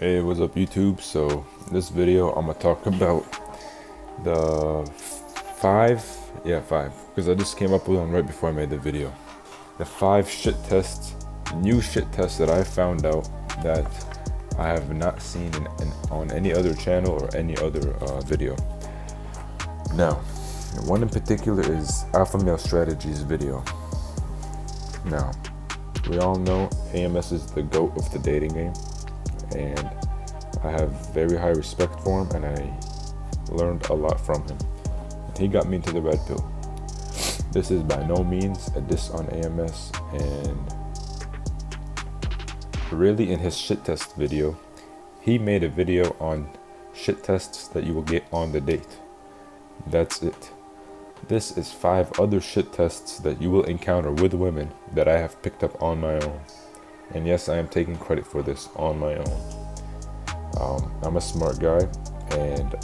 Hey, what's up YouTube? So in this video I'm gonna talk about the five, because I just came up with one right before I made the video. The 5 shit tests, new shit tests that I found out that I have not seen on any other channel or any other video. Now, one in particular is Alpha Male Strategies video. Now, we all know AMS is the GOAT of the dating game, and I have very high respect for him, and I learned a lot from him. And he got me into the red pill. This is by no means a diss on AMS, and really in his shit test video, he made a video on shit tests that you will get on the date. That's it. This is 5 other shit tests that you will encounter with women that I have picked up on my own. And yes, I am taking credit for this on my own. I'm a smart guy, and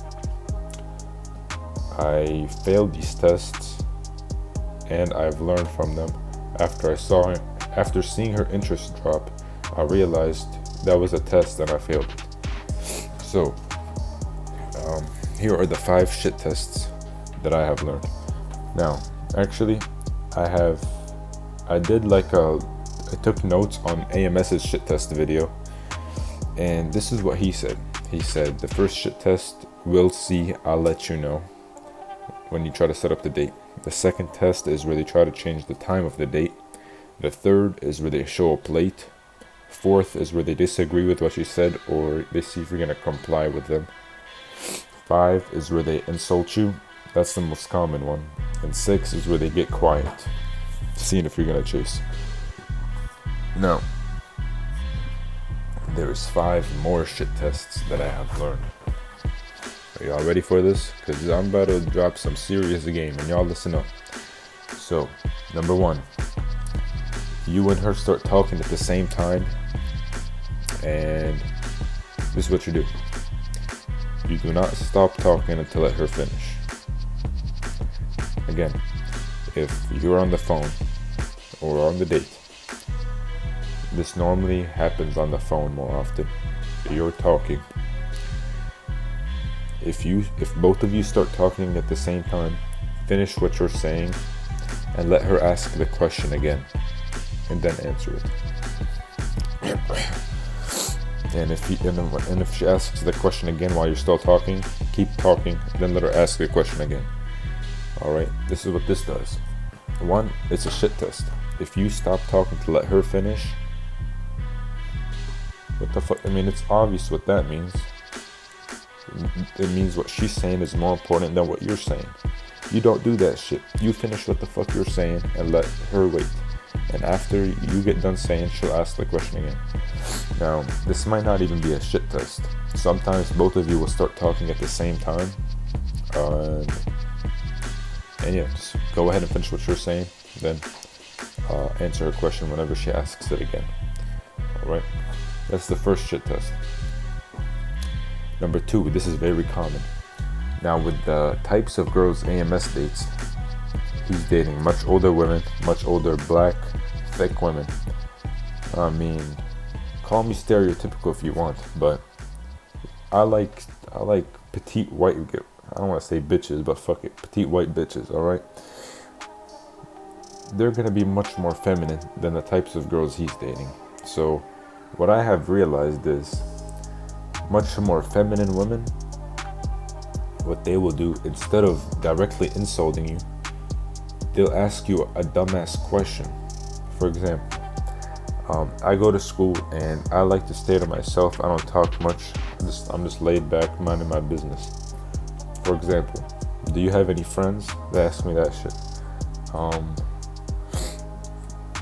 I failed these tests, and I've learned from them. After seeing her interest drop, I realized that was a test and I failed it. So, here are the 5 shit tests that I have learned. Now, actually, I took notes on AMS's shit test video, and this is what he said. He said, the first shit test, we'll see, I'll let you know, when you try to set up the date. The second test is where they try to change the time of the date. The third is where they show up late. Fourth is where they disagree with what you said, or they see if you're going to comply with them. 5 is where they insult you. That's the most common one. And 6 is where they get quiet, seeing if you're going to chase. Now, there's 5 more shit tests that I have learned. Are y'all ready for this? Because I'm about to drop some serious game, and y'all listen up. So, number 1, you and her start talking at the same time, and this is what you do. You do not stop talking until let her finish. Again, if you're on the phone or on the date, this normally happens on the phone more often. You're talking. If both of you start talking at the same time, finish what you're saying and let her ask the question again, and then answer it. And if she asks the question again while you're still talking, keep talking, then let her ask the question again. Alright, this is what this does. 1, it's a shit test. If you stop talking to let her finish, what the fuck? I mean, it's obvious what that means. It means what she's saying is more important than what you're saying. You don't do that shit. You finish what the fuck you're saying and let her wait. And after you get done saying, she'll ask the question again. Now, this might not even be a shit test. Sometimes both of you will start talking at the same time. And yeah, just go ahead and finish what you're saying. Then answer her question whenever she asks it again. Alright? That's the first shit test. Number 2, this is very common. Now, with the types of girls AMS dates, he's dating much older women, much older black, thick women. I mean, call me stereotypical if you want, but I like petite white, I don't want to say bitches, but fuck it, petite white bitches, alright? They're going to be much more feminine than the types of girls he's dating. So, what I have realized is, much more feminine women, what they will do, instead of directly insulting you, they'll ask you a dumbass question. For example, I go to school and I like to stay to myself. I don't talk much. I'm just laid back, minding my business. For example, do you have any friends? They ask me that shit.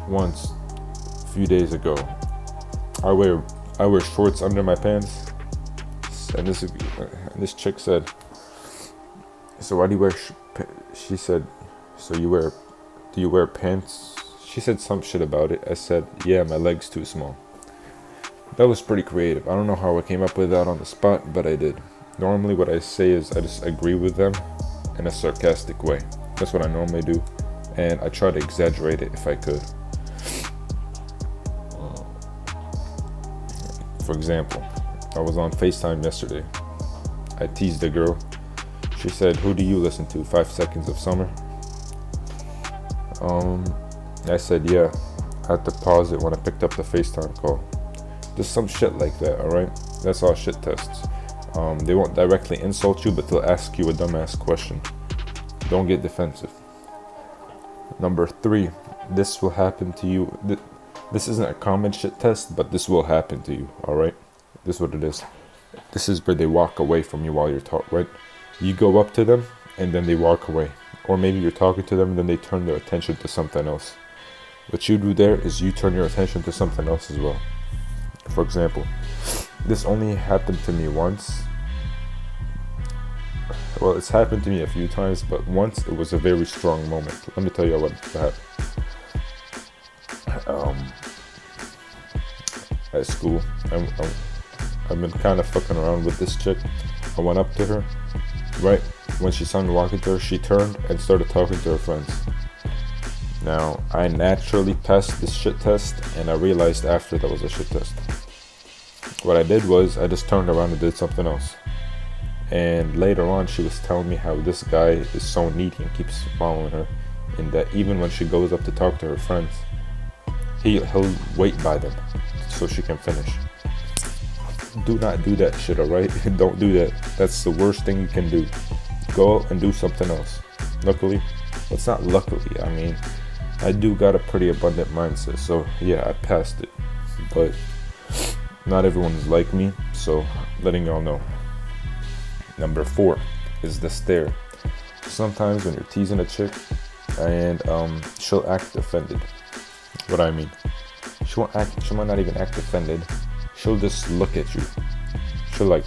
Once, a few days ago, I wear shorts under my pants, and this chick said, "So why do you wear?" She said, "So do you wear pants?" She said some shit about it. I said, "Yeah, my leg's too small." That was pretty creative. I don't know how I came up with that on the spot, but I did. Normally what I say is I just agree with them in a sarcastic way. That's what I normally do, and I try to exaggerate it if I could. For example, I was on FaceTime yesterday. I teased the girl. She said, "Who do you listen to? 5 Seconds of Summer?" I said, "Yeah." I had to pause it when I picked up the FaceTime call. Just some shit like that, alright? That's all shit tests. They won't directly insult you, but they'll ask you a dumbass question. Don't get defensive. Number 3, this will happen to you. This isn't a common shit test, but this will happen to you, alright? This is what it is. This is where they walk away from you while you're talking, right? You go up to them, and then they walk away. Or maybe you're talking to them, and then they turn their attention to something else. What you do there is you turn your attention to something else as well. For example, this only happened to me once. Well, it's happened to me a few times, but once it was a very strong moment. Let me tell you what happened. At school, I've been kind of fucking around with this chick. I went up to her, right when she saw me walking to her, she turned and started talking to her friends. Now, I naturally passed this shit test, and I realized after that was a shit test. What I did was, I just turned around and did something else. And later on, she was telling me how this guy is so needy and keeps following her, and that even when she goes up to talk to her friends, he'll wait by them so she can finish. Do not do that shit, alright? Don't do that. That's the worst thing you can do. Go and do something else. Luckily, well, it's not luckily, I mean, I do got a pretty abundant mindset, so yeah, I passed it. But not everyone's like me, so letting y'all know. Number 4 is the stare. Sometimes when you're teasing a chick and she'll act offended. What I mean, she might not even act offended. She'll just look at you. She'll like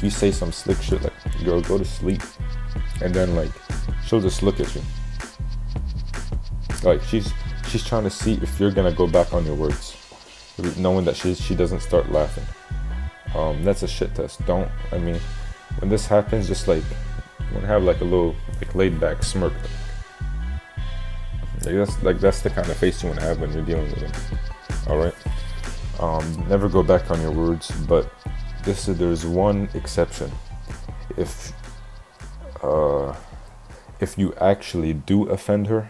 you say some slick shit like, "Girl, go to sleep," and then like she'll just look at you. Like she's trying to see if you're gonna go back on your words, knowing that she doesn't start laughing. That's a shit test. When this happens, just like have like a little like laid back smirk. That's the kind of face you want to have when you're dealing with them. All right. Never go back on your words, but there's one exception. If you actually do offend her,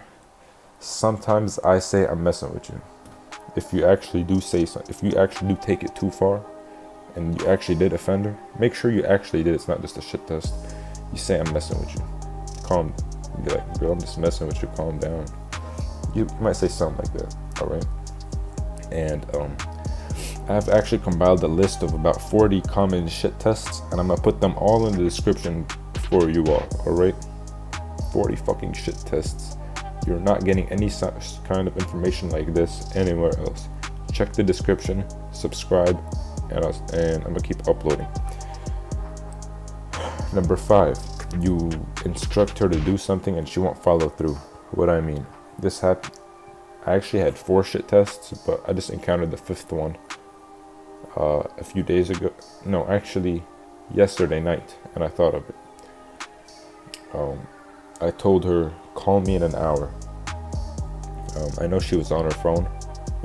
sometimes I say I'm messing with you. If you actually do say something, if you actually do take it too far, and you actually did offend her, make sure you actually did. It's not just a shit test. You say I'm messing with you. Calm. Be like, "Girl, I'm just messing with you. Calm down." You might say something like that. All right. And I've actually compiled a list of about 40 common shit tests, and I'm gonna put them all in the description for you all. All right. 40 fucking shit tests. You're not getting any such kind of information like this anywhere else. Check the description, subscribe, and I'm gonna keep uploading. Number 5, you instruct her to do something and she won't follow through. What I mean, this happened. I actually had 4 shit tests, but I just encountered the 5th one a few days ago. No, actually yesterday night, and I thought of it. I told her, "Call me in an hour." I know she was on her phone,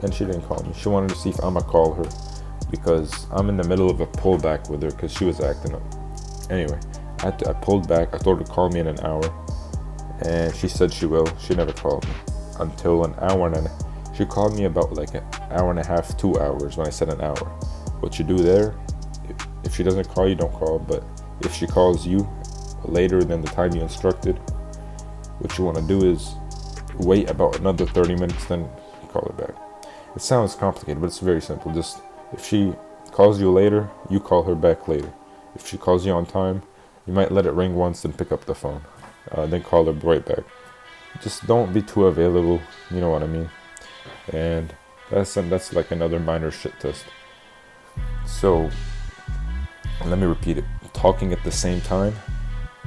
and she didn't call me. She wanted to see if I'ma call her, because I'm in the middle of a pullback with her because she was acting up. Anyway, I pulled back. I told her to call me in an hour, and she said she will. She never called me until an hour and she called me about like an hour and a half, 2 hours when I said an hour. What you do there, if she doesn't call you, don't call, but if she calls you later than the time you instructed, what you want to do is wait about another 30 minutes, then call her back. It sounds complicated, but it's very simple. Just if she calls you later, you call her back later. If she calls you on time, you might let it ring once and pick up the phone, then call her right back. Just don't be too available, you know what I mean? And that's like another minor shit test. So let me repeat it. Talking at the same time,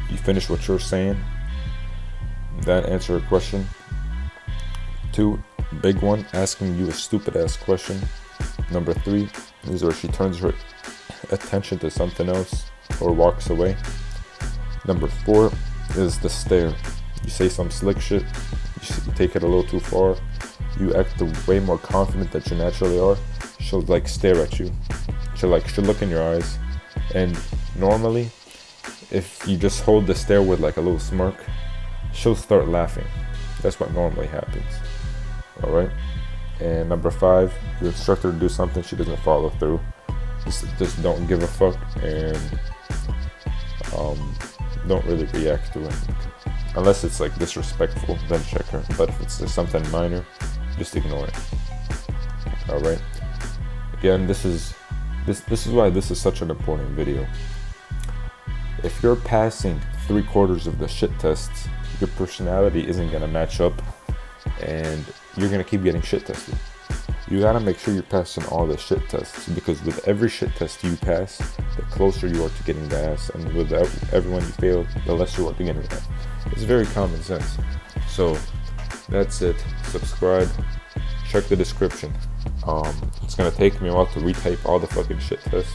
you finish what you're saying, then answer a question. 2, big one, asking you a stupid ass question. Number 3 is where she turns her attention to something else or walks away. Number 4 is the stare. You say some slick shit, you take it a little too far, you act way more confident than you naturally are, she'll like stare at you, she'll look in your eyes, and normally, if you just hold the stare with like a little smirk, she'll start laughing. That's what normally happens. All right. And number 5, you instruct her to do something, she doesn't follow through. Just don't give a fuck, and don't really react to it. Unless it's like disrespectful, then check her. But if it's just something minor, just ignore it. All right. Again, this is why this is such an important video. If you're passing 3/4 of the shit tests, your personality isn't gonna match up, and you're gonna keep getting shit tested. You gotta make sure you're passing all the shit tests, because with every shit test you pass, the closer you are to getting the ass, and with everyone you fail, the less you are to getting the ass. It's very common sense. So that's it. Subscribe. Check the description. It's gonna take me a while to retype all the fucking shit tests,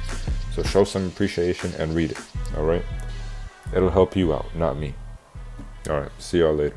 so show some appreciation and read it. All right. It'll help you out, not me. All right. See y'all later.